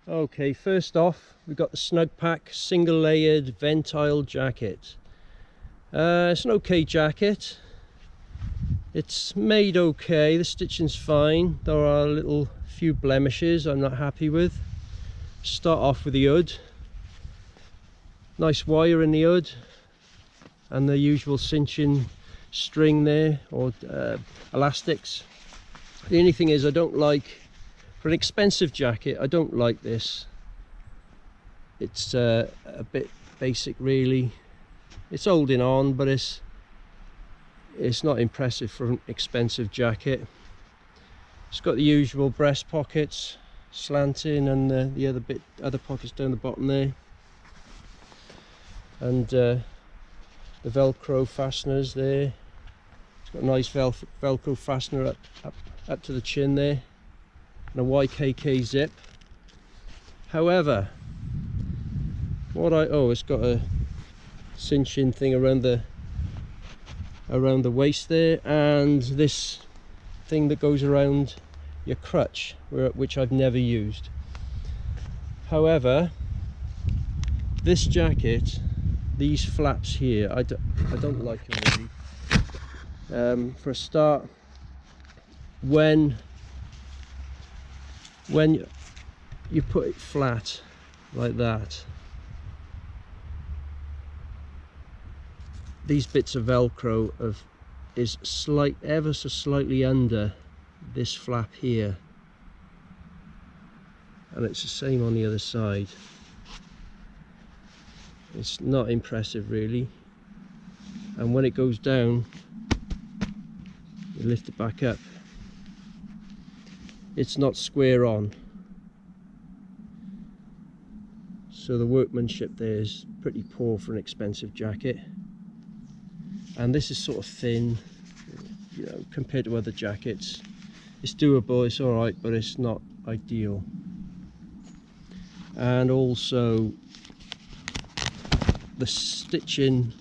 Okay, first off, we've got the Snug Pack single layered Ventile jacket. It's an okay jacket. It's made okay, the stitching's fine. There are a few blemishes I'm not happy with. Start off with the hood. Nice wire in the hood and the usual cinching string there, or elastics. The only thing is, I don't like, for an expensive jacket, I don't like this. It's a bit basic really. It's holding on, but it's not impressive for an expensive jacket. It's got the usual breast pockets slanting, and the other pockets down the bottom there, and the Velcro fasteners there. It's got a nice Velcro fastener up to the chin there, and a YKK zip. However, it's got a cinching thing around the waist there, and this thing that goes around your crutch, which I've never used. However, this jacket, these flaps here, I don't like them really. For a start, when you put it flat like that, these bits of Velcro is ever so slightly under this flap here, and it's the same on the other side. It's not impressive really, and when it goes down, you lift it back up, it's not square on, so the workmanship there is pretty poor for an expensive jacket. And this is sort of thin, you know, compared to other jackets. It's doable, it's all right, but it's not ideal. And also the stitching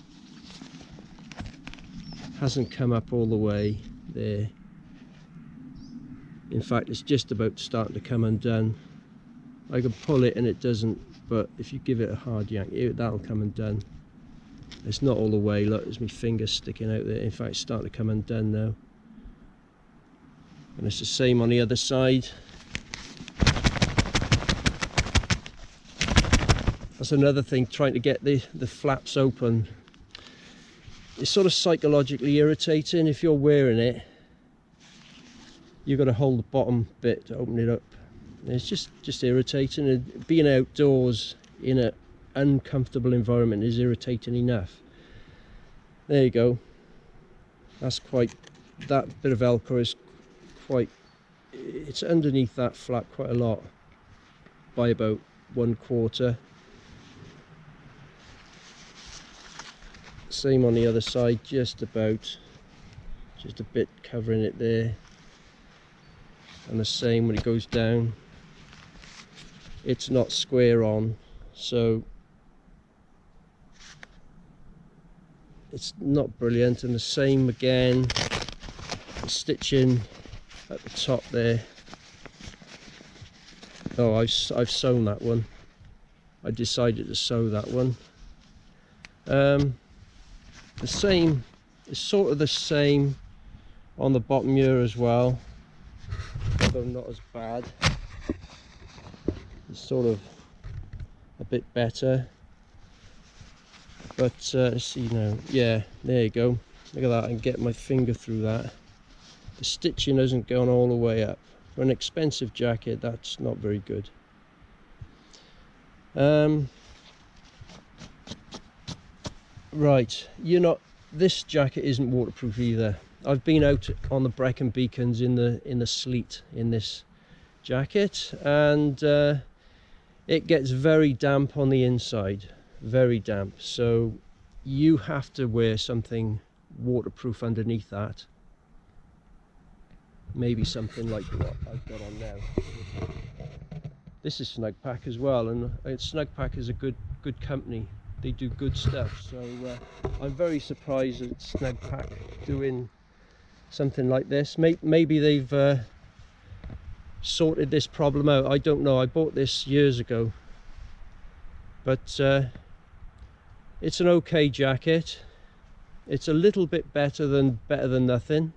hasn't come up all the way there. In fact, it's just about starting to come undone. I can pull it and it doesn't, but if you give it a hard yank, that'll come undone. It's not all the way. Look, there's my finger sticking out there. In fact, it's starting to come undone now. And it's the same on the other side. That's another thing, trying to get the flaps open. It's sort of psychologically irritating. If you're wearing it, you've got to hold the bottom bit to open it up. And it's just irritating. And being outdoors in an uncomfortable environment is irritating enough. There you go. That bit of Velcro is it's underneath that flap quite a lot, by about 1/4. Same on the other side, just a bit covering it there, and the same when it goes down. It's not square on, so it's not brilliant. And the same again, the stitching at the top there. Oh, I've sewn that one. I decided to sew that one. The same, it's sort of the same on the bottom here as well, although not as bad. It's sort of a bit better, but let's see now. Yeah, there you go. Look at that. I can get my finger through that. The stitching hasn't gone all the way up. For an expensive jacket, that's not very good. Right, this jacket isn't waterproof either. I've been out on the Brecon Beacons in the sleet in this jacket, and it gets very damp on the inside, very damp. So you have to wear something waterproof underneath that. Maybe something like what I've got on now. This is Snug Pack as well, and Snug Pack is a good company. They do good stuff, so I'm very surprised at Snug Pack doing something like this. Maybe they've sorted this problem out. I don't know, I bought this years ago, but it's an okay jacket. It's a little bit better than nothing.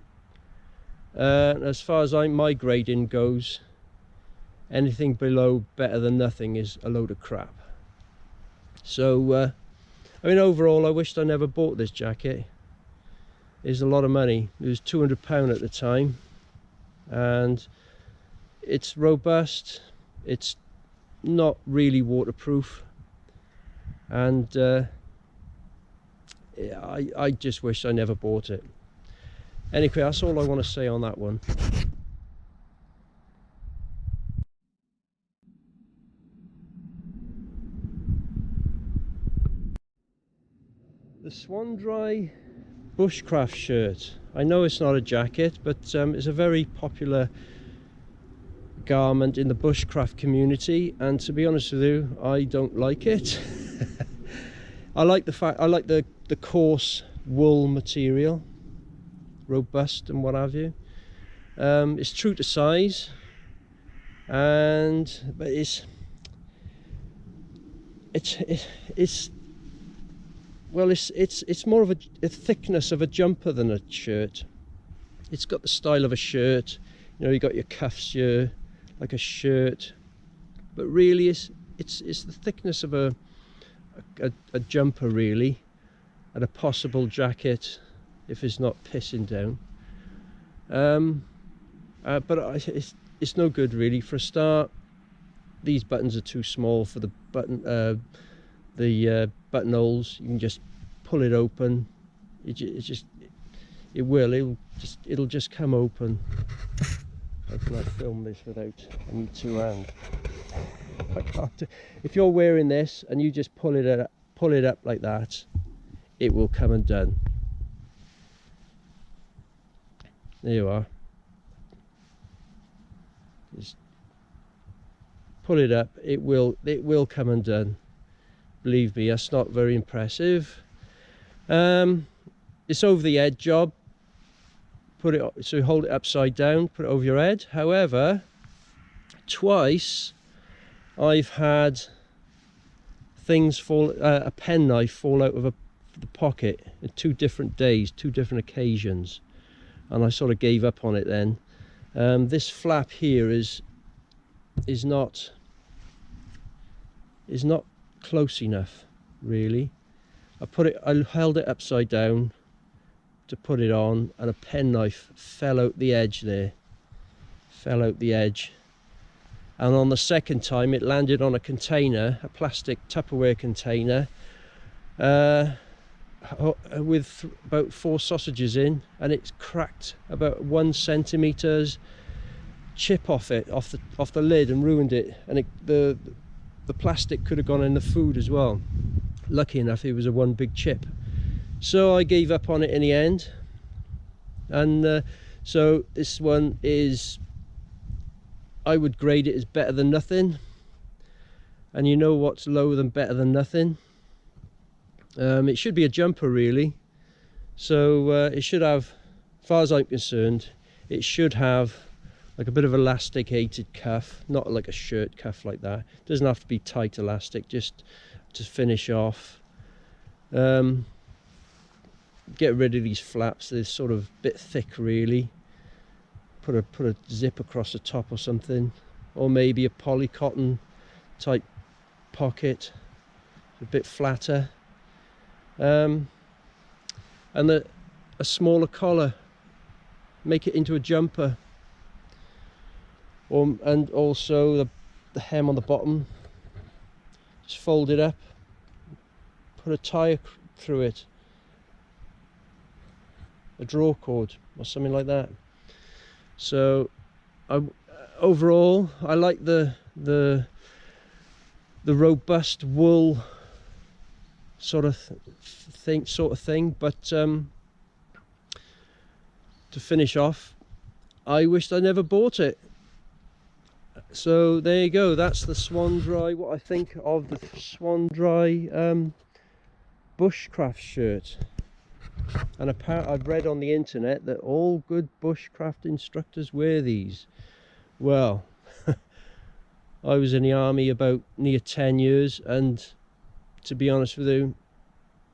As far as my grading goes, anything below better than nothing is a load of crap. So I mean, overall I wished I never bought this jacket. It's a lot of money. It was £200 at the time, and it's robust, it's not really waterproof, and I just wish I never bought it. Anyway, that's all I want to say on that one. The Swan-Dry bushcraft shirt. I know it's not a jacket, but it's a very popular garment in the bushcraft community, and to be honest with you, I don't like it. I like the coarse wool material, robust and what have you. It's true to size, but it's more of a thickness of a jumper than a shirt. It's got the style of a shirt, you know, you got your cuffs here like a shirt, but really it's the thickness of a jumper really, and a possible jacket if it's not pissing down. But it's no good really. For a start, these buttons are too small for the buttonholes. You can just pull it open. It'll just come open. How can I film this without I need two hands? I can't do. If you're wearing this and you just pull it up like that, it will come undone. There you are. Just pull it up. It will come undone. Believe me, that's not very impressive. It's over the head job. Put it so you hold it upside down, put it over your head. However, twice I've had things fall, a penknife fall out of the pocket in 2 different days, 2 different occasions, and I sort of gave up on it then. This flap here is not close enough really. I held it upside down to put it on, and a penknife fell out the edge there, and on the second time it landed on a container, a plastic Tupperware container with about 4 sausages in, and it's cracked about 1 centimetre chip off the lid and ruined it, and the plastic could have gone in the food as well. Lucky enough it was a one big chip. So I gave up on it in the end, and so this one is, I would grade it as better than nothing. And you know what's lower than better than nothing? It should be a jumper really. So it should have, as far as I'm concerned, it should have like a bit of elasticated cuff, not like a shirt cuff like that. It doesn't have to be tight elastic, just to finish off. Get rid of these flaps, they're sort of a bit thick really. Put a zip across the top or something, or maybe a polycotton type pocket, a bit flatter, and a smaller collar, make it into a jumper, and also the hem on the bottom, just fold it up, put a tie through it, a draw cord or something like that. So overall I like the robust wool sort of thing, but to finish off, I wished I never bought it. So there you go, that's the Swan-Dry, what I think of the Swan-Dry bushcraft shirt. And apparently I've read on the internet that all good bushcraft instructors wear these. Well, I was in the army about near 10 years, and to be honest with you,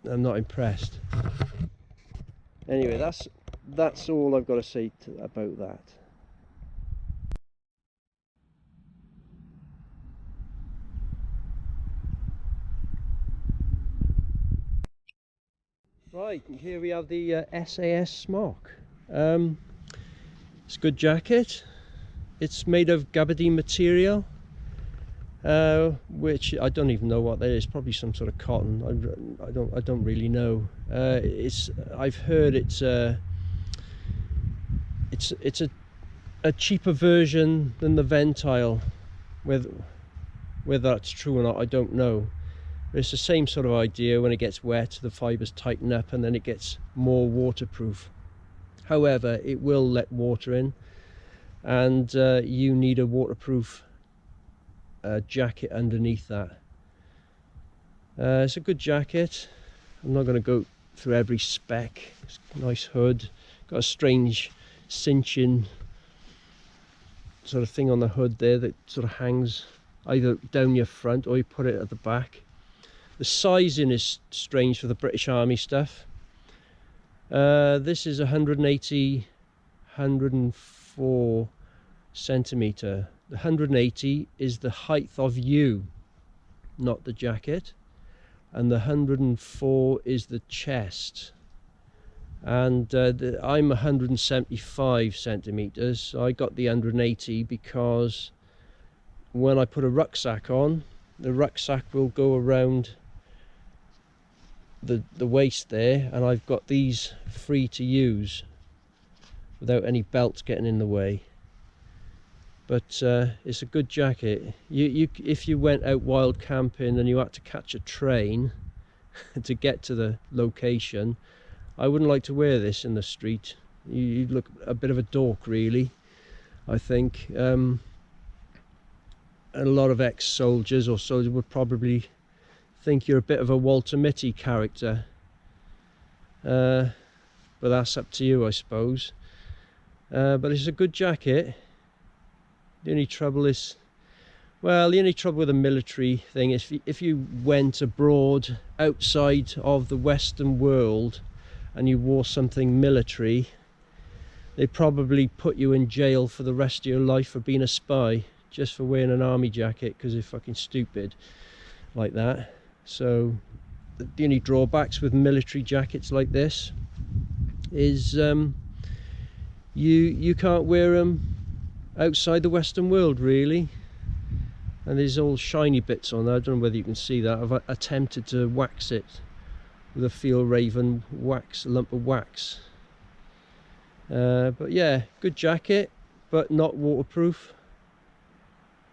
I'm not impressed. Anyway, that's all I've got to say about that. Right, here we have the SAS smock. It's a good jacket. It's made of gabardine material, which I don't even know what that is. Probably some sort of cotton. I don't really know. I've heard it's a cheaper version than the Ventile. Whether that's true or not, I don't know. But it's the same sort of idea. When it gets wet, the fibers tighten up and then it gets more waterproof. However, it will let water in, and you need a waterproof jacket underneath that. It's a good jacket. I'm not going to go through every spec. It's a nice hood, got a strange cinching sort of thing on the hood there that sort of hangs either down your front or you put it at the back. The sizing is strange for the British Army stuff. This is 104 centimetre. The 180 is the height of you, not the jacket, and the 104 is the chest. And I'm 175 centimetres, so I got the 180 because when I put a rucksack on, the rucksack will go around the waist there, and I've got these free to use without any belts getting in the way. But it's a good jacket. If you went out wild camping and you had to catch a train to get to the location, I wouldn't like to wear this in the street. You'd look a bit of a dork, really, I think. A lot of ex-soldiers or soldiers would probably think you're a bit of a Walter Mitty character. But that's up to you, I suppose. But it's a good jacket. The only trouble is, well, the only trouble with a military thing is if you went abroad outside of the Western world and you wore something military, they'd probably put you in jail for the rest of your life for being a spy, just for wearing an army jacket, because they're fucking stupid like that. So the only drawbacks with military jackets like this is you can't wear them outside the Western world, really. And there's all shiny bits on there. I don't know whether you can see that. I've attempted to wax it with a Field Raven wax, a lump of wax. But yeah, good jacket, but not waterproof.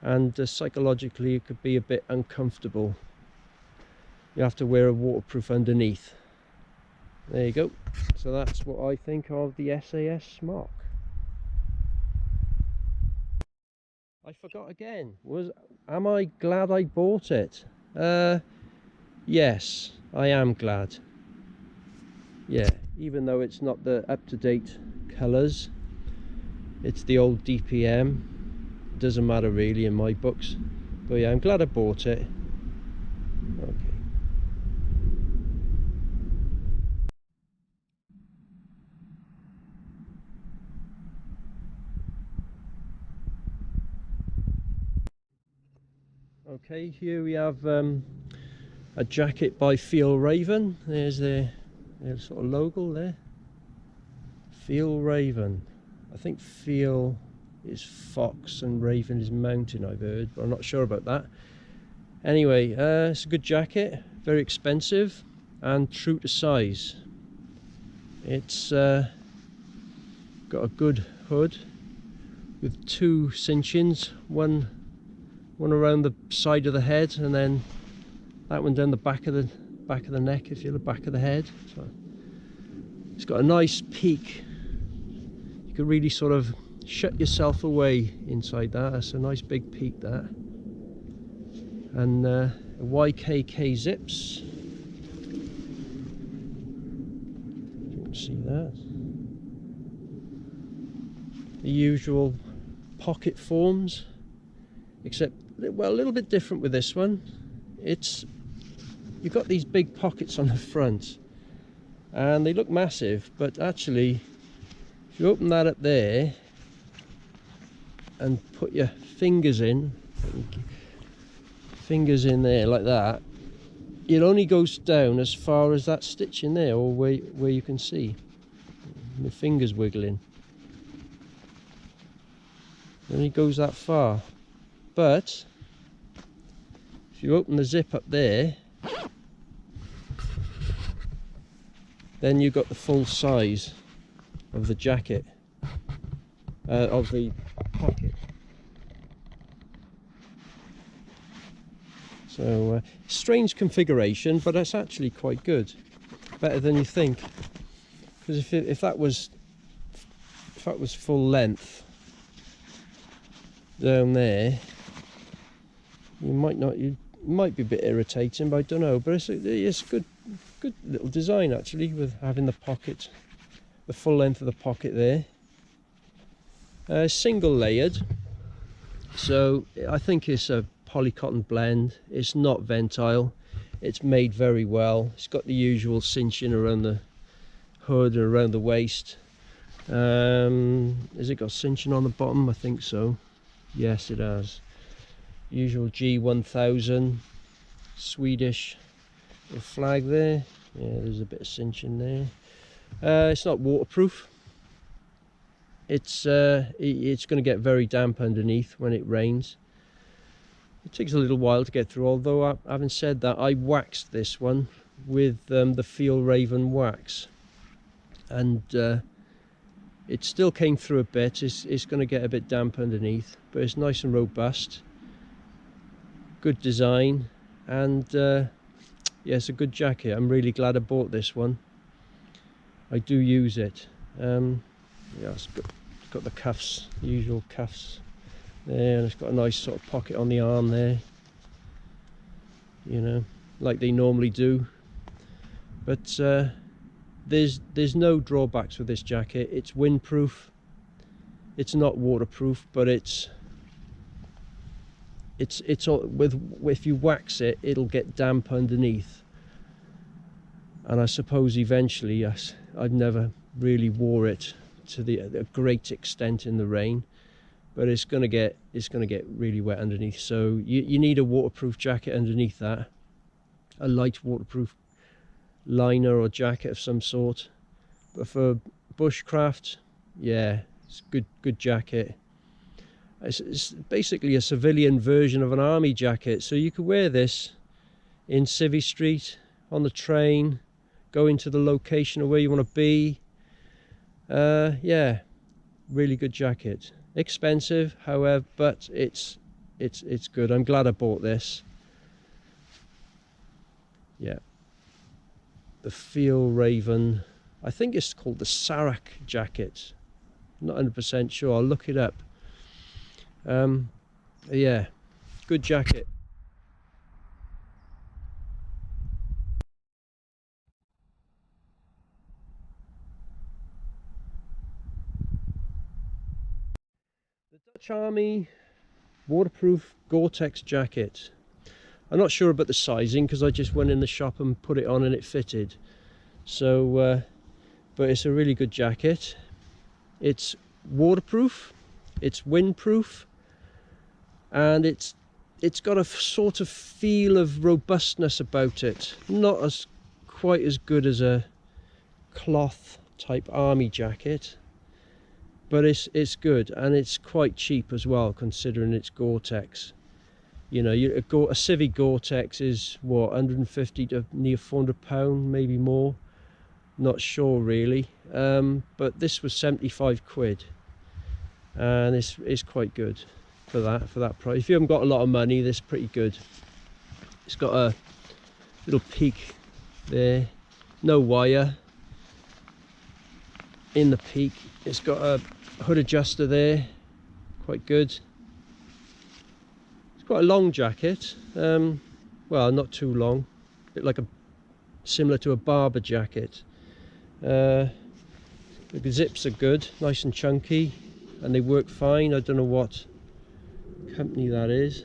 And psychologically it could be a bit uncomfortable. You have to wear a waterproof underneath. There you go. So that's what I think of the SAS smock. I forgot again. Am I glad I bought it? Yes, I am glad. Yeah, even though it's not the up-to-date colours, it's the old DPM. It doesn't matter really in my books. But yeah, I'm glad I bought it. Okay. Okay, here we have a jacket by Field Raven. There's their sort of logo there. Field Raven. I think Field is fox and Raven is mountain, I've heard, but I'm not sure about that. Anyway, it's a good jacket, very expensive and true to size. It's got a good hood with two cinchings, one around the side of the head, and then that one down the back of the neck, if you look back of the head. So it's got a nice peak. You could really sort of shut yourself away inside that. That's a nice big peak, that. And YKK zips. You can see that. The usual pocket forms, except well, a little bit different with this one. You've got these big pockets on the front and they look massive, but actually if you open that up there and put your fingers in there like that, it only goes down as far as that stitch in there, or where you can see my fingers wiggling. It only goes that far. But if you open the zip up there, then you've got the full size of the jacket, of the pocket. So strange configuration, but that's actually quite good, better than you think. Because if that was full length down there, you might be a bit irritating, but I don't know. But it's good little design actually, with having the pocket, the full length of the pocket there. Single layered, so I think it's a polycotton blend. It's not ventile. It's made very well. It's got the usual cinching around the hood and around the waist. Has it got cinching on the bottom? I think so. Yes, it has. Usual G1000 Swedish flag there. Yeah, there's a bit of cinching there. It's not waterproof. It's going to get very damp underneath when it rains. It takes a little while to get through, although having said that, I waxed this one with the Feel Raven wax, and it still came through a bit. It's going to get a bit damp underneath, but it's nice and robust. Good design, and yeah, it's a good jacket. I'm really glad I bought this one. I do use it. Yeah, it's got the cuffs, the usual cuffs there, and it's got a nice sort of pocket on the arm there, you know, like they normally do. But there's no drawbacks with this jacket. It's windproof. It's not waterproof, but it's all, if you wax it, it'll get damp underneath. And I suppose eventually, yes, I've never really wore it to a great extent in the rain, but it's gonna get really wet underneath. So you need a waterproof jacket underneath that, a light waterproof liner or jacket of some sort. But for bushcraft, yeah, it's good jacket. It's basically a civilian version of an army jacket, so you could wear this in Civvy Street, on the train, going to the location of where you want to be. Yeah, really good jacket. Expensive, however, but it's good. I'm glad I bought this. Yeah, the Feel Raven, I think it's called the Sarak jacket. Not 100% sure. I'll look it up. Yeah, good jacket. The Dutch Army waterproof Gore-Tex jacket. I'm not sure about the sizing because I just went in the shop and put it on and it fitted. So, but it's a really good jacket. It's waterproof, it's windproof, and it's got a sort of feel of robustness about it. Not quite as good as a cloth type army jacket, but it's good, and it's quite cheap as well considering it's Gore-Tex. You know, a Civvy Gore-Tex is what, 150 to near £400, maybe more. Not sure really, but this was 75 quid, and it's quite good for that price. If you haven't got a lot of money, this is pretty good. It's got a little peak there, no wire in the peak. It's got a hood adjuster there, quite good. It's quite a long jacket, well, not too long, a bit like similar to a barber jacket. The zips are good, nice and chunky, and they work fine. I don't know what company that is.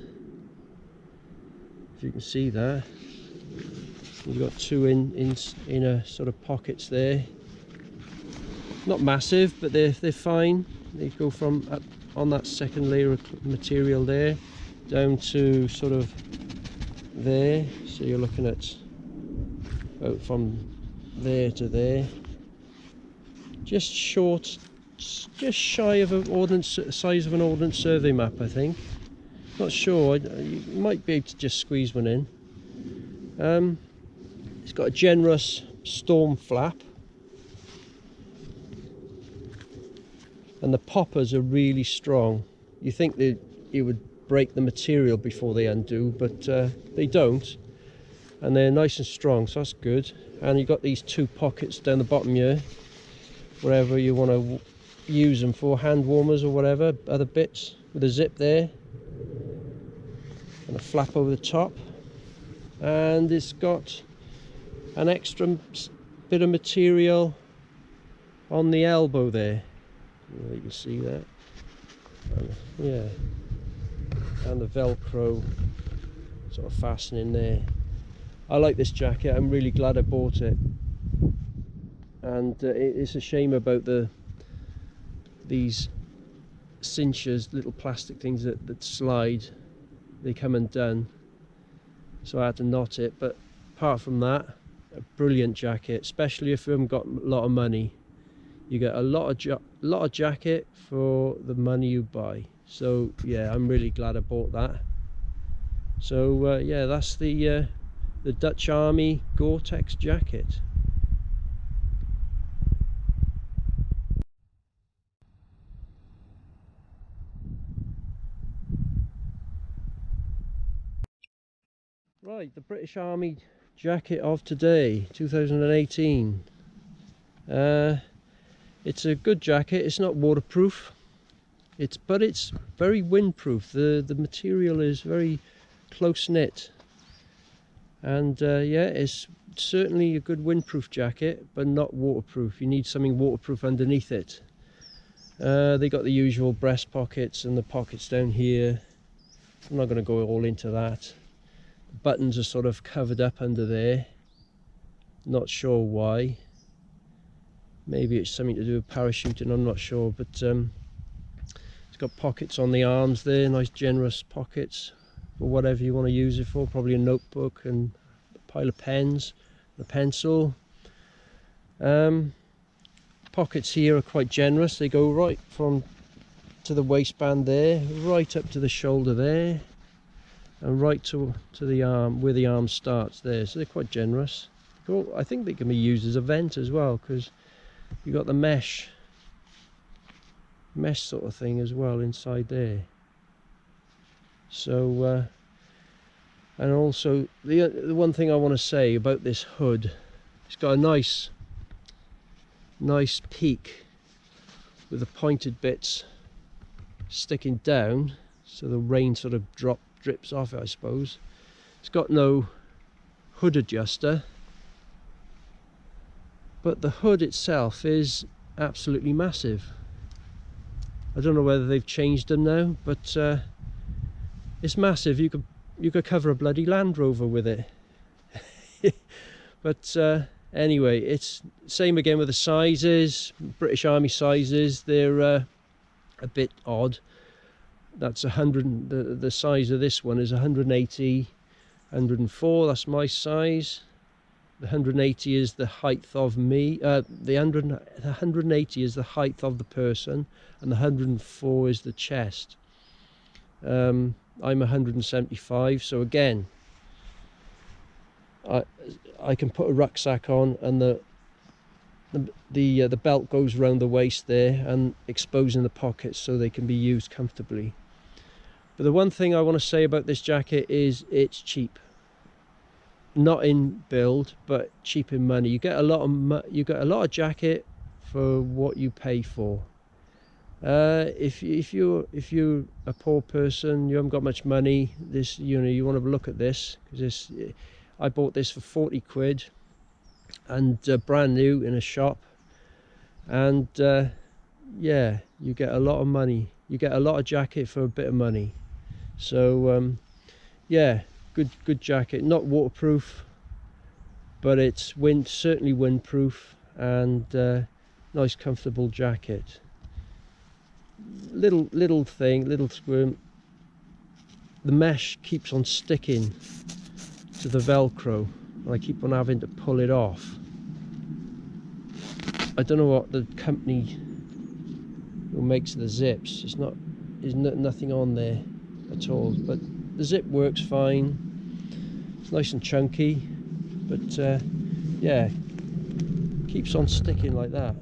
if you can see that. You've got two inner sort of pockets there. Not massive, but they're fine. They go from up on that second layer of material there down to sort of there. So you're looking at about from there to there. Just short, just shy of an ordnance size of an ordnance survey map, I think. Not sure. You might be able to just squeeze one in. It's got a generous storm flap, and the poppers are really strong. You think that it would break the material before they undo, but they don't, and they're nice and strong, so that's good. And you've got these two pockets down the bottom here, wherever you want to use them for, hand warmers or whatever, other bits, with a zip there and a flap over the top. And it's got an extra bit of material on the elbow there. You can see that. Yeah, and the Velcro sort of fastening there. I like this jacket. I'm really glad I bought it. And it's a shame about these cinchers, little plastic things that slide. They come undone, so I had to knot it. But apart from that, a brilliant jacket, especially if you haven't got a lot of money. You get a lot of jacket for the money you buy. So yeah, I'm really glad I bought that. So yeah, that's the Dutch Army Gore-Tex jacket. Right, the British Army jacket of today, 2018. It's a good jacket. It's not waterproof. But it's very windproof. The material is very close knit, and yeah, it's certainly a good windproof jacket, but not waterproof. You need something waterproof underneath it. They got the usual breast pockets and the pockets down here. I'm not going to go all into that. The buttons are sort of covered up under there. Not sure why. Maybe it's something to do with parachuting, I'm not sure, but it's got pockets on the arms there, nice generous pockets for whatever you want to use it for, probably a notebook and a pile of pens, a pencil. Pockets here are quite generous. They go right from to the waistband there, right up to the shoulder there, and right to the arm, where the arm starts there, so they're quite generous. Cool. I think they can be used as a vent as well, because you got the mesh sort of thing as well inside there. So and also the one thing I want to say about this hood, it's got a nice peak with the pointed bits sticking down, so the rain sort of drips off it, I suppose. It's got no hood adjuster, but the hood itself is absolutely massive. I don't know whether they've changed them now, but it's massive. You could cover a bloody Land Rover with it. But anyway, it's same again with the sizes. British Army sizes, they're a bit odd. That's 100. The size of this one is 180, 104. That's my size. The 180 is the height of me. The 180 is the height of the person, and the 104 is the chest. I'm 175, so again, I can put a rucksack on, and the belt goes around the waist there and exposing the pockets so they can be used comfortably. But the one thing I want to say about this jacket is it's cheap. Not in build, but cheap in money. You get a lot of jacket for what you pay for. If you're a poor person, you haven't got much money, you want to look at this, because I bought this for 40 quid and brand new in a shop, and yeah, you get a lot of money. You get a lot of jacket for a bit of money. So yeah, good jacket. Not waterproof, but it's certainly windproof, and nice comfortable jacket. Little squirm. The mesh keeps on sticking to the Velcro, and I keep on having to pull it off. I don't know what the company who makes the zips. There's nothing on there at all, but the zip works fine. It's nice and chunky, but yeah, keeps on sticking like that.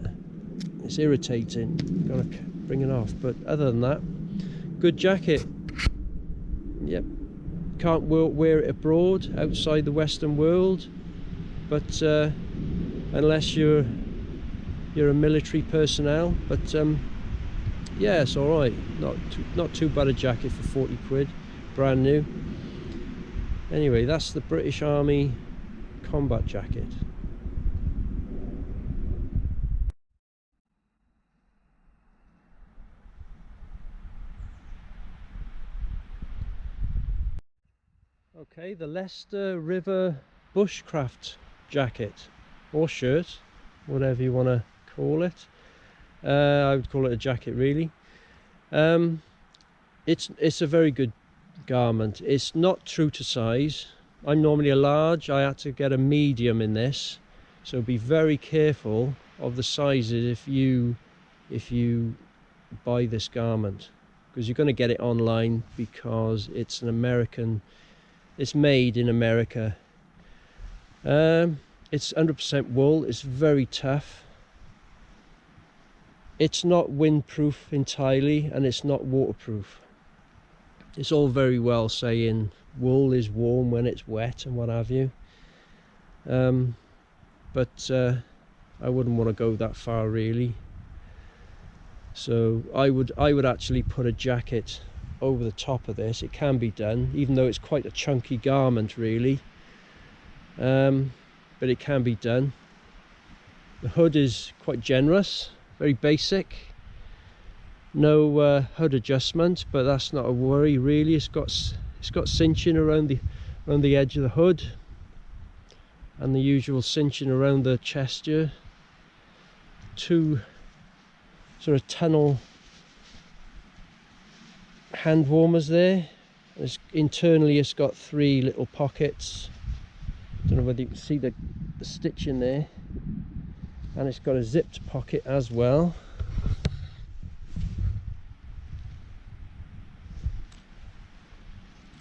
It's irritating. Gotta bring it off, but other than that, good jacket. Yep, can't wear it abroad outside the Western world, but unless you're a military personnel. But yeah, it's all right. Not too bad a jacket for 40 quid, brand new. Anyway, that's the British Army combat jacket. Okay, the Leicester River bushcraft jacket, or shirt, whatever you want to call it. I would call it a jacket, really. It's a very good garment. It's not true to size. I'm normally a large. I had to get a medium in this, so be very careful of the sizes if you buy this garment, because you're going to get it online, because it's an American. It's made in America. It's 100% wool. It's very tough. It's not windproof entirely, and it's not waterproof. It's all very well saying wool is warm when it's wet and what have you, but I wouldn't want to go that far, really. So I would actually put a jacket over the top of this. It can be done, even though it's quite a chunky garment, really, but it can be done. The hood is quite generous, very basic, no hood adjustment, but that's not a worry, really. It's got cinching around the edge of the hood, and the usual cinching around the chest here. Two sort of tunnel hand warmers there. Internally it's got 3 little pockets. Don't know whether you can see the stitch in there, and it's got a zipped pocket as well.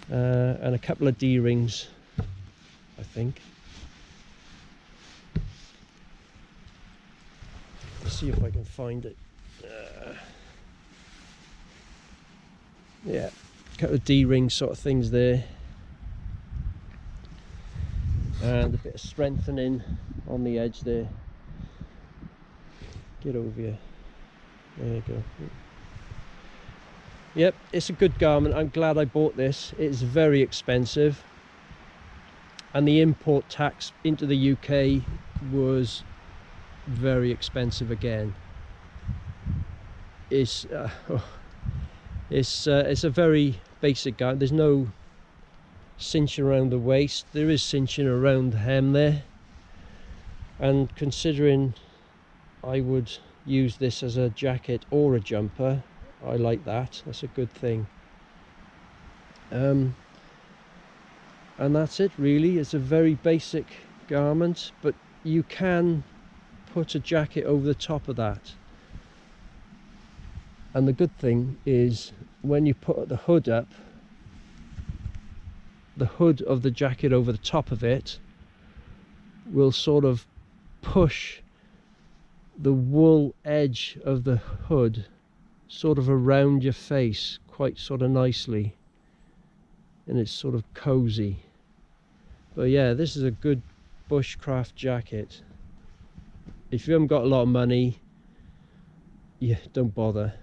And a couple of D-rings, I think. Let's see if I can find it. Yeah, a couple of D-ring sort of things there, and a bit of strengthening on the edge there. Get over here. There you go. Yep, it's a good garment. I'm glad I bought this. It's very expensive, and the import tax into the UK was very expensive again. It's a very basic garment. There's no cinching around the waist. There is cinching around the hem there, and considering I would use this as a jacket or a jumper, I like that. That's a good thing. And that's it, really. It's a very basic garment, but you can put a jacket over the top of that. And the good thing is, when you put the hood up, the hood of the jacket over the top of it will sort of push the wool edge of the hood sort of around your face quite sort of nicely, and it's sort of cozy. But yeah, this is a good bushcraft jacket. If you haven't got a lot of money, yeah, don't bother.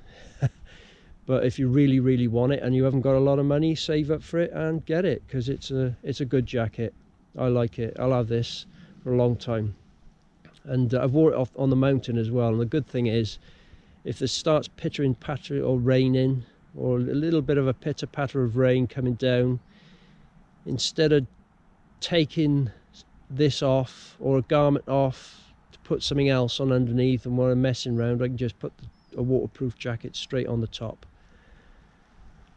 But if you really want it and you haven't got a lot of money, save up for it and get it, because it's a good jacket. I like it. I'll have this for a long time. And I've wore it off on the mountain as well, and the good thing is, if it starts pittering pattering or raining, or a little bit of a pitter patter of rain coming down, instead of taking this off or a garment off to put something else on underneath, and while I'm messing around I can just put a waterproof jacket straight on the top,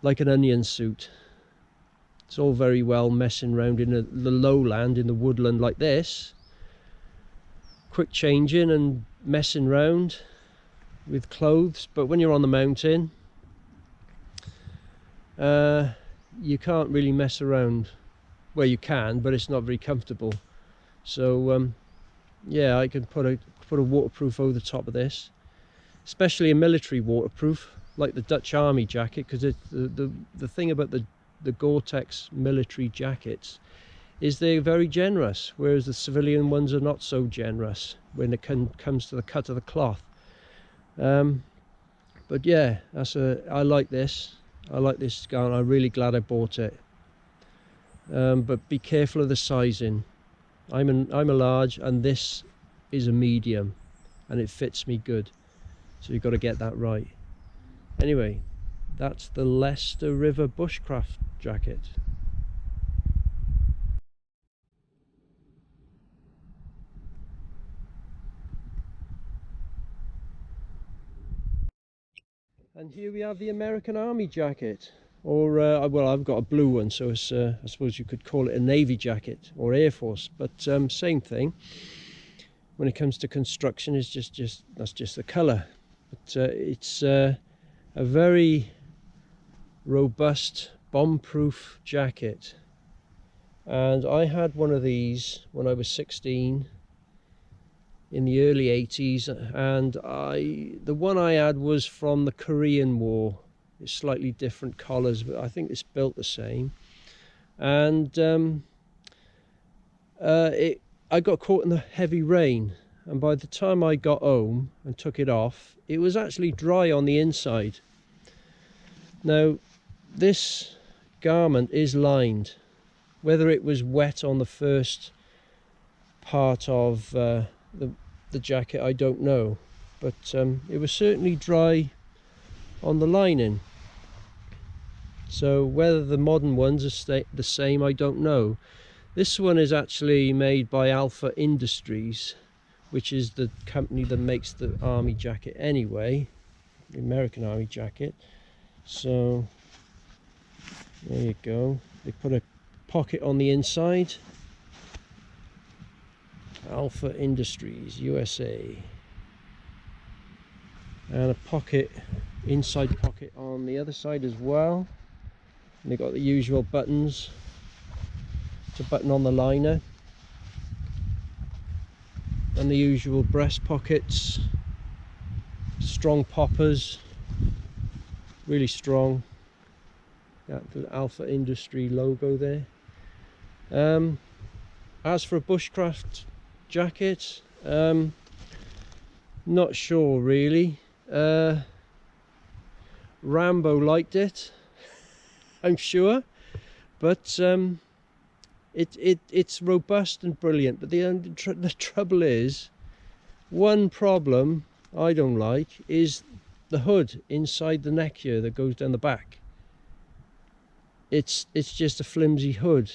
like an onion suit. It's all very well messing around in the lowland, in the woodland like this, quick changing and messing around with clothes, but when you're on the mountain, you can't really mess around. Well, you can, but it's not very comfortable. So yeah, I can put a waterproof over the top of this, especially a military waterproof like the Dutch Army jacket, because the thing about the Gore-Tex military jackets is they're very generous, whereas the civilian ones are not so generous when it comes to the cut of the cloth. But yeah, I like this. I like this garment. I'm really glad I bought it. But be careful of the sizing. I'm a large, and this is a medium, and it fits me good. So you've got to get that right. Anyway, that's the Leicester River bushcraft jacket. And here we have the American Army jacket, or well, I've got a blue one, so it's, I suppose you could call it a Navy jacket or Air Force, but same thing. When it comes to construction, it's that's just the colour. But it's a very robust, bomb-proof jacket, and I had one of these when I was 16 in the early 80s, and the one I had was from the Korean War. It's slightly different collars, but I think it's built the same. And I got caught in the heavy rain, and by the time I got home and took it off, it was actually dry on the inside. Now, this garment is lined. Whether it was wet on the first part of the jacket, I don't know, but it was certainly dry on the lining. So whether the modern ones are the same, I don't know. This one is actually made by Alpha Industries, which is the company that makes the army jacket anyway, the American Army jacket. So there you go. They put a pocket on the inside. Alpha Industries USA, and a pocket, inside pocket on the other side as well. And they've got the usual buttons to button on the liner, and the usual breast pockets, strong poppers, really strong. Got the Alpha Industry logo there. As for a bushcraft jacket, not sure really. Rambo liked it, I'm sure, but it's robust and brilliant. But the trouble is, one problem I don't like is the hood inside the neck here that goes down the back. It's just a flimsy hood,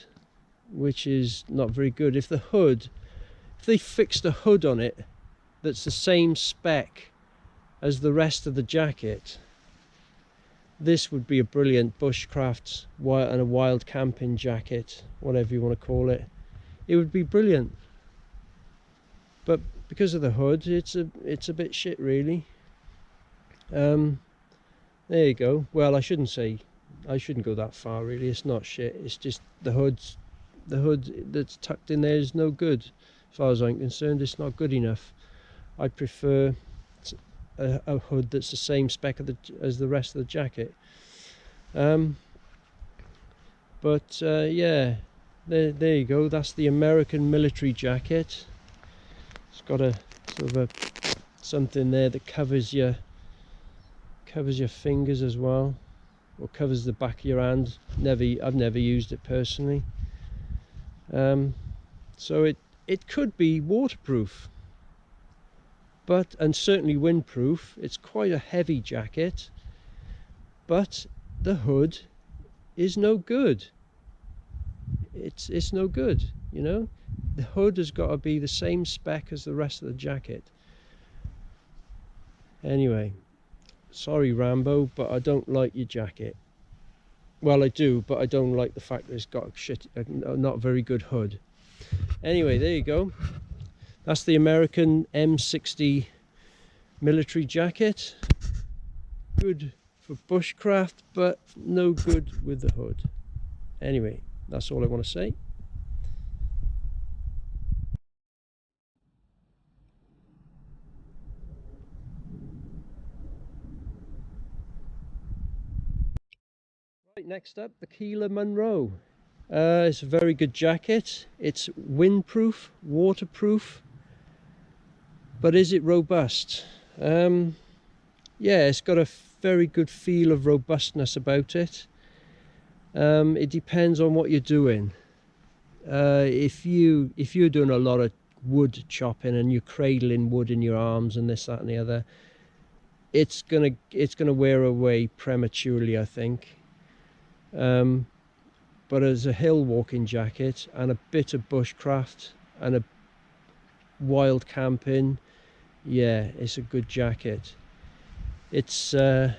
which is not very good. If they fixed a hood on it that's the same spec as the rest of the jacket, this would be a brilliant bushcraft and a wild camping jacket, whatever you want to call it. It would be brilliant. But because of the hood, it's a bit shit really. There you go. Well, I shouldn't go that far really. It's not shit. It's just the hood that's tucked in there is no good. As far as I'm concerned, it's not good enough. I prefer a hood that's the same spec as the rest of the jacket. Yeah, there you go. That's the American military jacket. It's got a sort of something there that covers your fingers as well, or covers the back of your hand. I've never used it personally. So it could be waterproof, and certainly windproof. It's quite a heavy jacket, but the hood is no good. it's no good, you know. The hood has got to be the same spec as the rest of the jacket. Anyway, sorry Rambo, but I don't like your jacket. Well, I do, but I don't like the fact that it's got a not very good hood. Anyway, there you go. That's the American M60 military jacket. Good for bushcraft, but no good with the hood. Anyway, that's all I want to say. Right, next up, the Keeler Monroe. It's a very good jacket. It's windproof, waterproof, but is it robust? Yeah, it's got a very good feel of robustness about it. It depends on what you're doing. If you're doing a lot of wood chopping and you're cradling wood in your arms and this, that, and the other, it's gonna wear away prematurely, I think. But as a hill walking jacket and a bit of bushcraft and a wild camping, yeah, it's a good jacket. It's got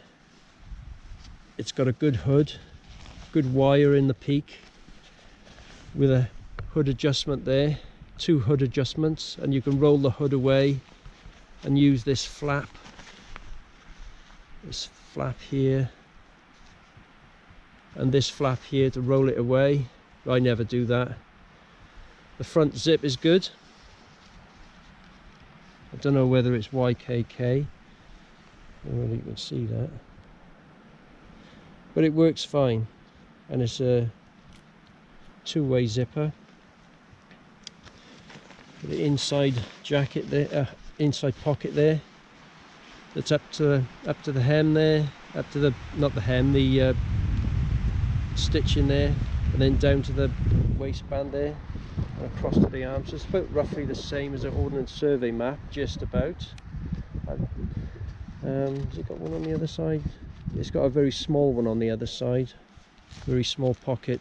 a good hood, good wire in the peak with a hood adjustment there, 2 hood adjustments, and you can roll the hood away and use this flap here and this flap here to roll it away. I never do that. The front zip is good. I don't know whether it's YKK. I don't know whether you can see that, but it works fine, and it's a 2-way zipper. The inside jacket there, inside pocket there. That's up to the hem there, up to the, not the hem, the stitching there, and then down to the waistband there and across to the arm. So it's about roughly the same as an Ordnance Survey map, just about. Has it got one on the other side? It's got a very small one on the other side, very small pocket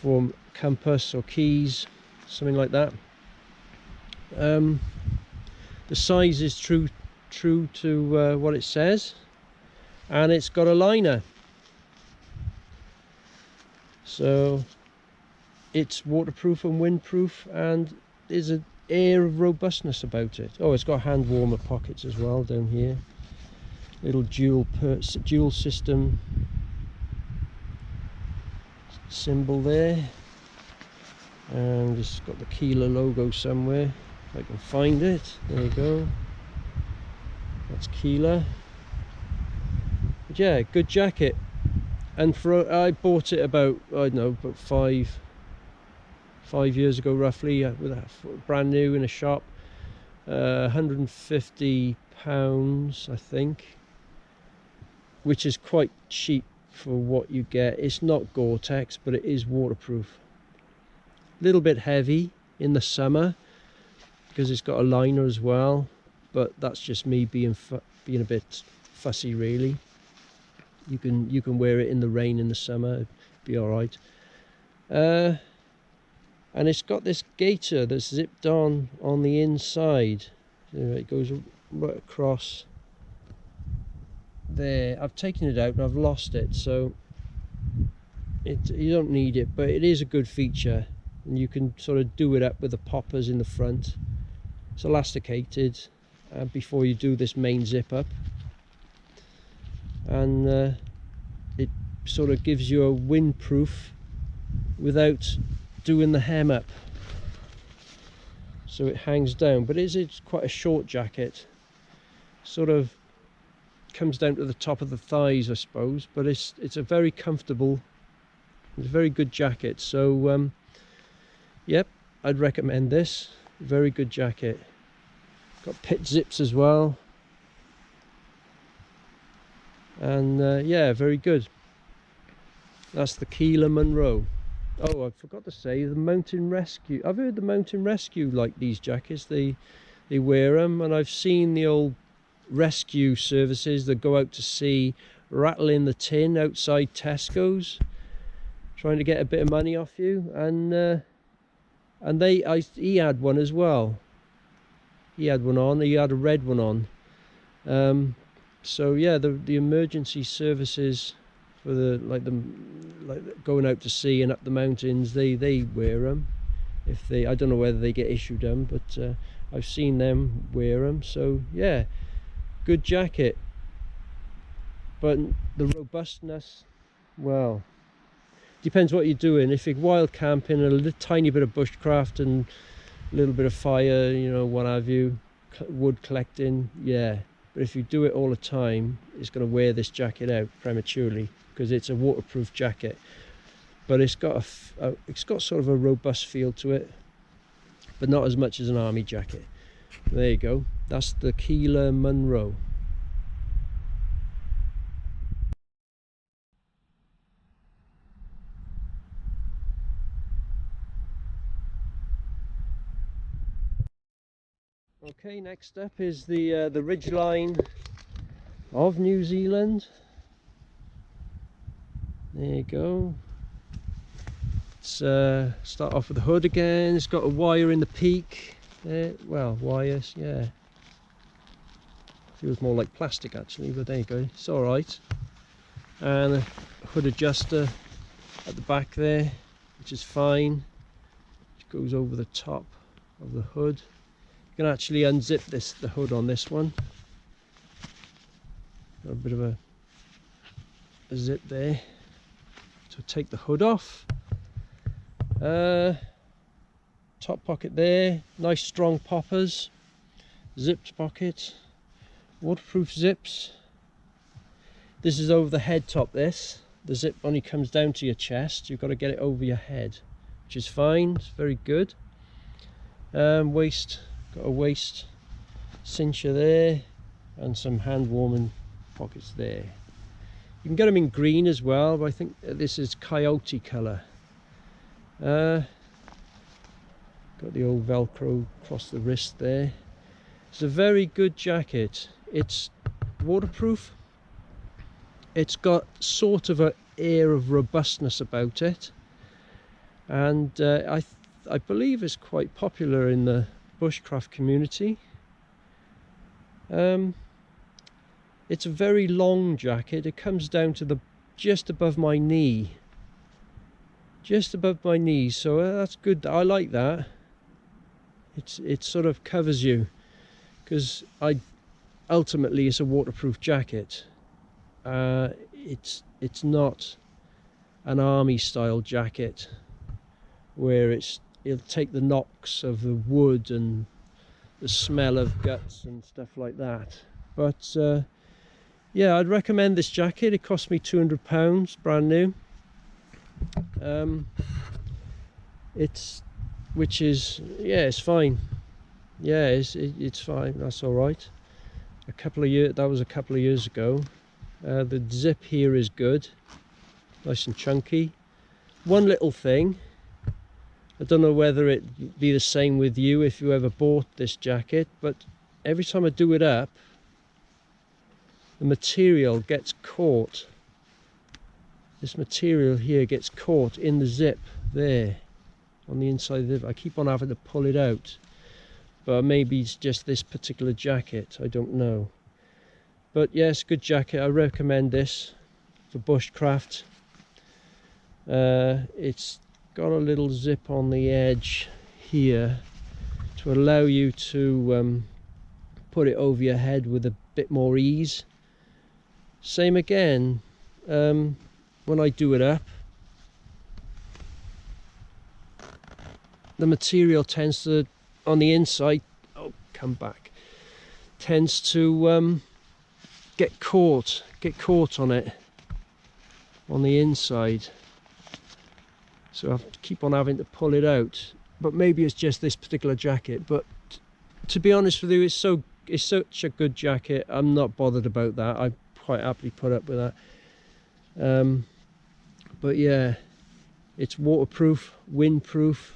for compass or keys, something like that. The size is true to what it says, and it's got a liner. So it's waterproof and windproof, and there's an air of robustness about it. Oh, it's got hand warmer pockets as well down here. Little dual system symbol there, and it's got the Keeler logo somewhere if I can find it. There you go. That's Keeler. But yeah, good jacket. And I bought it about, I don't know, about five years ago roughly, with a brand new in a shop. £150 I think, which is quite cheap for what you get. It's not Gore-Tex, but it is waterproof. A little bit heavy in the summer because it's got a liner as well, but that's just me being a bit fussy, really. You can wear it in the rain in the summer, it'd be all right. And it's got this gaiter that's zipped on the inside. It goes right across there. I've taken it out and I've lost it, so you don't need it, but it is a good feature, and you can sort of do it up with the poppers in the front. It's elasticated before you do this main zip up, and it sort of gives you a windproof without doing the hem up, so it hangs down. But it's quite a short jacket, sort of comes down to the top of the thighs, I suppose, but it's a very comfortable, it's a very good jacket. So yep, I'd recommend this. Very good jacket. Got pit zips as well, and yeah, very good. That's the Keeler Monroe. Oh, I forgot to say, the Mountain Rescue. I've heard the Mountain Rescue like these jackets. They wear them, and I've seen the old rescue services that go out to sea, rattle in the tin outside Tesco's, trying to get a bit of money off you, and he had one as well. He had one on. He had a red one on. So yeah, the emergency services for like going out to sea and up the mountains, they wear them. I don't know whether they get issued them, but I've seen them wear them. So yeah, good jacket. But the robustness, well, depends what you're doing. If you're wild camping, a tiny bit of bushcraft and a little bit of fire, you know, what have you, wood collecting, yeah. But if you do it all the time, it's going to wear this jacket out prematurely, because it's a waterproof jacket. But it's got it's got sort of a robust feel to it, but not as much as an army jacket. There you go. That's the Keeler Munro. Okay, next up is the ridgeline of New Zealand. There you go. Let's start off with the hood again. It's got a wire in the peak. Well, wires, yeah. Feels more like plastic actually, but there you go. It's all right. And a hood adjuster at the back there, which is fine. It goes over the top of the hood. You can actually unzip the hood on this one. Got a bit of a zip there. So take the hood off. Top pocket there, nice strong poppers. Zipped pocket, waterproof zips. This is over the head top. The zip only comes down to your chest. You've got to get it over your head, which is fine. It's very good. Waist, got a waist cincher there, and some hand warming pockets there. You can get them in green as well, but I think this is coyote colour. Got the old Velcro across the wrist there. It's a very good jacket. It's waterproof. It's got sort of an air of robustness about it, and I believe it's quite popular in the bushcraft community. It's a very long jacket. It comes down to just above my knee. Just above my knees, so that's good. I like that. It sort of covers you, because ultimately it's a waterproof jacket. It's not an army style jacket where it'll take the knocks of the wood and the smell of guts and stuff like that. But yeah, I'd recommend this jacket. It cost me £200, brand new. Which is, yeah, it's fine. Yeah, it's fine. That's all right. That was a couple of years ago. The zip here is good, nice and chunky. One little thing, I don't know whether it'd be the same with you if you ever bought this jacket, but every time I do it up, the material gets caught. This material here gets caught in the zip there, on the inside of the zip. I keep on having to pull it out, but maybe it's just this particular jacket, I don't know. But yes, good jacket. I recommend this for bushcraft. It's got a little zip on the edge here to allow you to put it over your head with a bit more ease. Same again, when I do it up, the material tends to, on the inside, tends to get caught on it on the inside. So I have to keep on having to pull it out. But maybe it's just this particular jacket. But to be honest with you, it's such a good jacket. I'm not bothered about that. I quite happily put up with that. But yeah, it's waterproof, windproof,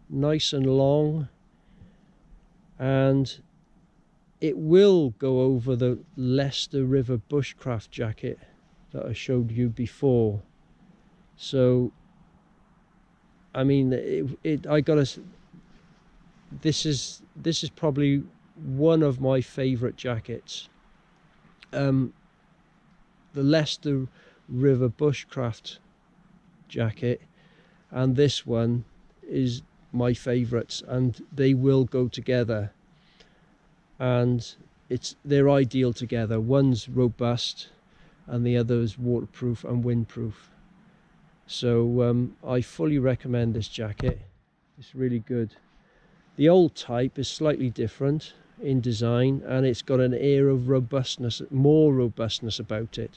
nice and long, and it will go over the Leicester River bushcraft jacket that I showed you before. So I mean, I gotta. This is probably one of my favourite jackets. The Leicester River bushcraft jacket and this one is my favourites, and they will go together, and they're ideal together. One's robust and the other is waterproof and windproof. So I fully recommend this jacket. It's really good. The old type is slightly different in design, and it's got an air of robustness, more robustness about it.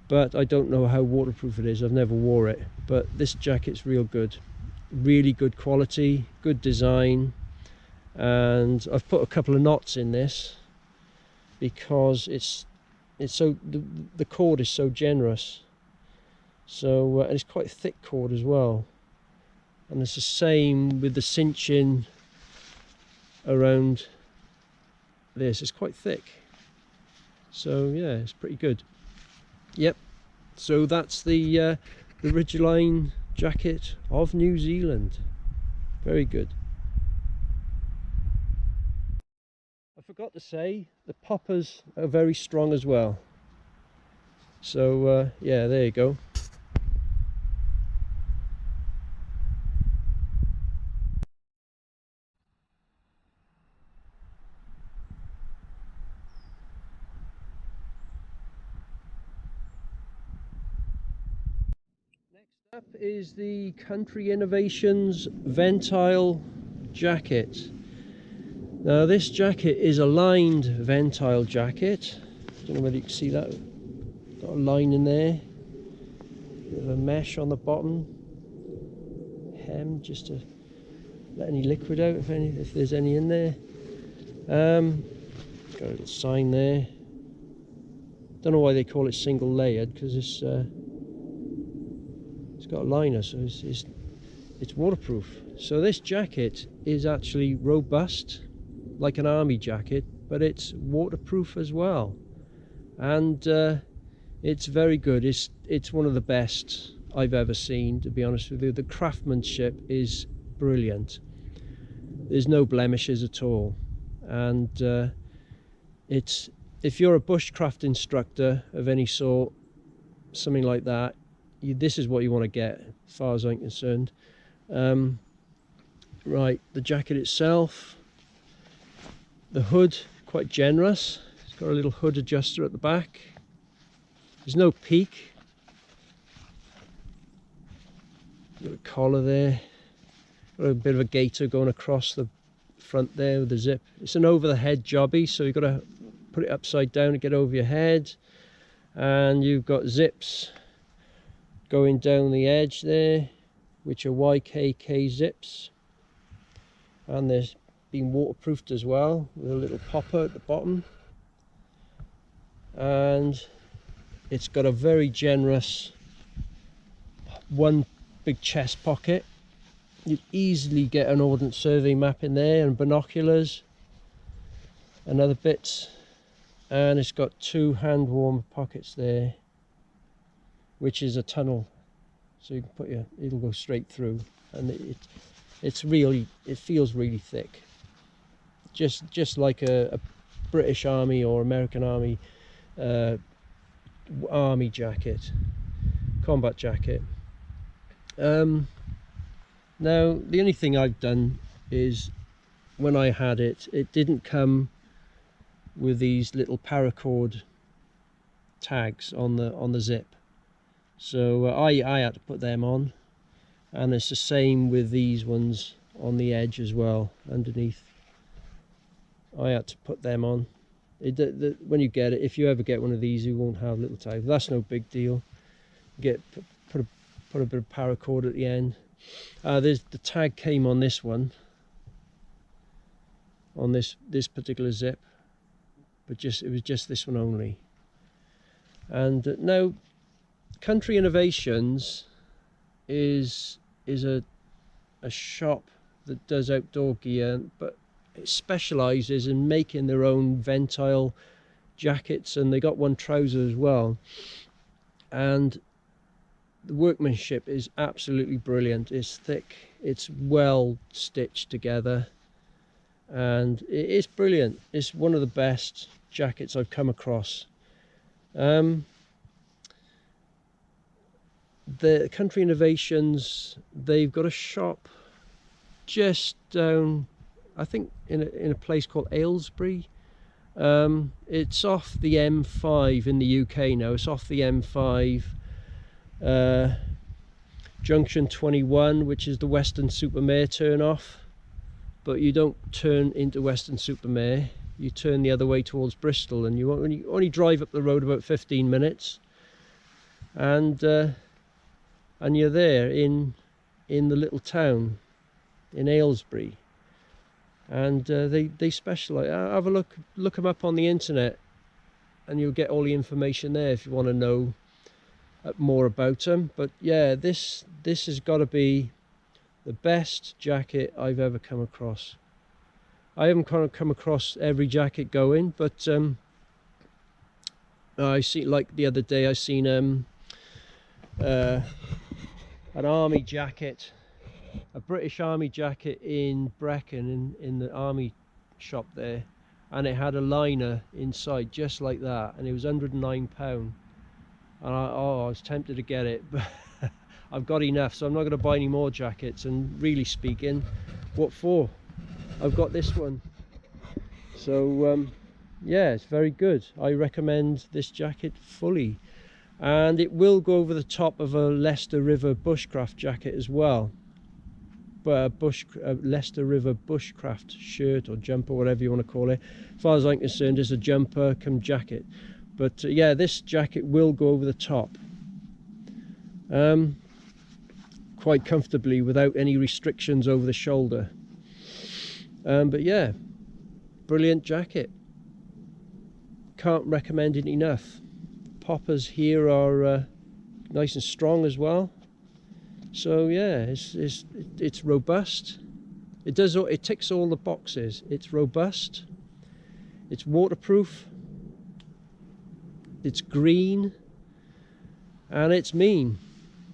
But I don't know how waterproof it is. I've never wore it. But this jacket's real good. Really good quality, good design. And I've put a couple of knots in this because it's so the cord is so generous. So and it's quite a thick cord as well. And it's the same with the cinching around this. It's quite thick. So yeah, it's pretty good. Yep. So that's the Ridgeline jacket of New Zealand. Very good. I forgot to say the poppers are very strong as well. So yeah, there you go. Next up is the Country Innovations Ventile jacket. Now this jacket is a lined ventile jacket. I don't know whether you can see that. Got a line in there. Bit of a mesh on the bottom. Hem just to let any liquid out if there's any in there. Got a little sign there. Don't know why they call it single layered, because it's got a liner, so it's waterproof. So this jacket is actually robust, like an army jacket, but it's waterproof as well, and it's very good. It's one of the best I've ever seen, to be honest with you. The craftsmanship is brilliant. There's no blemishes at all, and if you're a bushcraft instructor of any sort, something like that, this is what you want to get, as far as I'm concerned. Right, the jacket itself, the hood, quite generous. It's got a little hood adjuster at the back. There's no peak. Got a collar there. Got a bit of a gaiter going across the front there with the zip. It's an over the head jobby, so you've got to put it upside down to get over your head. And you've got zips going down the edge there, which are YKK zips. And they're being waterproofed as well, with a little popper at the bottom. And it's got a very generous one big chest pocket. You'd easily get an Ordnance Survey map in there, and binoculars and other bits. And it's got two hand warmer pockets there, which is a tunnel, so you can put it'll go straight through, and it feels really thick, just like a British Army or American Army army jacket, combat jacket. Now the only thing I've done is, when I had it didn't come with these little paracord tags on the zip, so I had to put them on, and it's the same with these ones on the edge as well, underneath. I had to put them on. When you get it, if you ever get one of these, you won't have little tags. That's no big deal. Put a bit of paracord at the end. The tag came on this one, on this particular zip, but it was just this one only. And now Country Innovations is a shop that does outdoor gear, but it specializes in making their own ventile jackets, and they got one trouser as well. And the workmanship is absolutely brilliant. It's thick, it's well stitched together, and it is brilliant. It's one of the best jackets I've come across. The Country Innovations, they've got a shop just down, I think, in a place called Aylesbury. It's off the M5 in the UK now. It's off the M5, junction 21, which is the Weston-super-Mare turn off. But you don't turn into Weston-super-Mare, you turn the other way towards Bristol, and you only drive up the road about 15 minutes, and you're there in the little town in Aylesbury. And they specialise. Have a look them up on the internet, and you'll get all the information there if you want to know more about them. But yeah, this has got to be the best jacket I've ever come across. I haven't kind of come across every jacket going, but I see, like the other day I seen an army jacket, a British Army jacket in Brecon, in the army shop there, and it had a liner inside just like that, and it was £109, and I was tempted to get it, but I've got enough, so I'm not going to buy any more jackets. And really speaking, what for? I've got this one. So yeah, it's very good. I recommend this jacket fully, and it will go over the top of a Leicester River bushcraft jacket as well. But a Leicester River bushcraft shirt or jumper, whatever you want to call it. As far as I'm concerned, it's a jumper come jacket. But yeah, this jacket will go over the top quite comfortably without any restrictions over the shoulder. But yeah, brilliant jacket. Can't recommend it enough. Poppers here are nice and strong as well. So yeah, it's robust. It ticks all the boxes. It's robust. It's waterproof. It's green, and it's mean.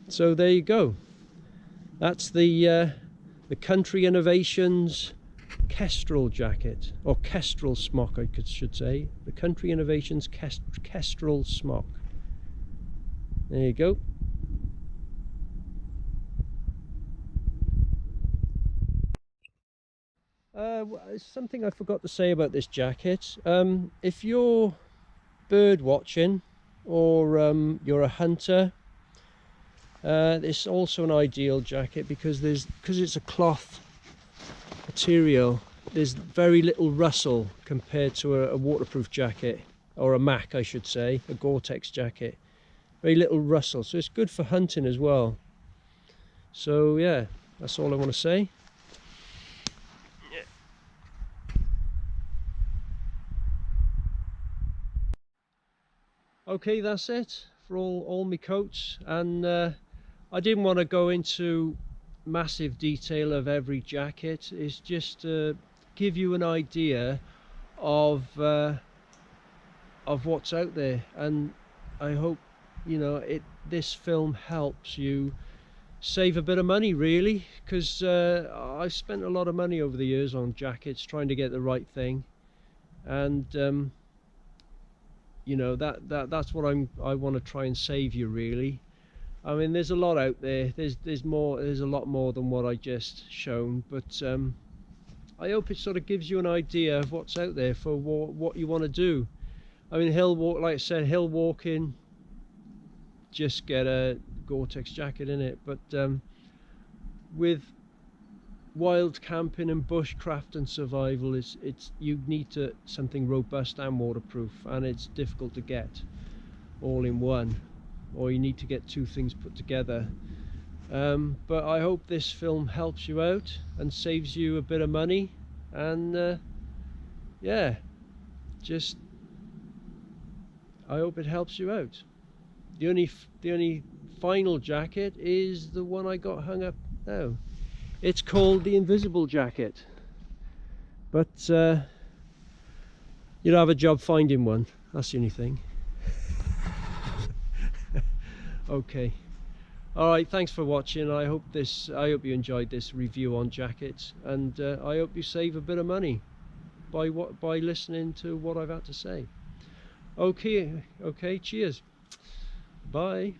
So there you go. That's the Country Innovations Kestrel jacket, or Kestrel smock, I should say. The Country Innovations Kestrel smock. There you go. Something I forgot to say about this jacket. If you're bird watching, or you're a hunter, it's also an ideal jacket because it's a cloth material. There's very little rustle compared to a waterproof jacket, or a MAC I should say, a Gore-Tex jacket. Very little rustle, so it's good for hunting as well. So yeah, that's all I want to say. Okay, that's it for all my coats, and I didn't want to go into massive detail of every jacket. It's just to give you an idea of what's out there, and I hope, you know, this film helps you save a bit of money, really, because I've spent a lot of money over the years on jackets trying to get the right thing, and you know, that's what I want to try and save you, really. I mean, there's a lot out there. There's a lot more than what I just shown, but I hope it sort of gives you an idea of what's out there for what you want to do. I mean, hill walk, like I said, hill walking, just get a Gore-Tex jacket in it. But with wild camping and bushcraft and survival, you need something robust and waterproof, and it's difficult to get all in one, or you need to get two things put together. But I hope this film helps you out and saves you a bit of money, and yeah, just I hope it helps you out. The only final jacket is the one I got hung up now. It's called the Invisible Jacket, but you'll have a job finding one. That's the only thing. Okay, All right, thanks for watching. I hope you enjoyed this review on jackets, and I hope you save a bit of money by listening to what I've had to say. Okay, cheers. Bye.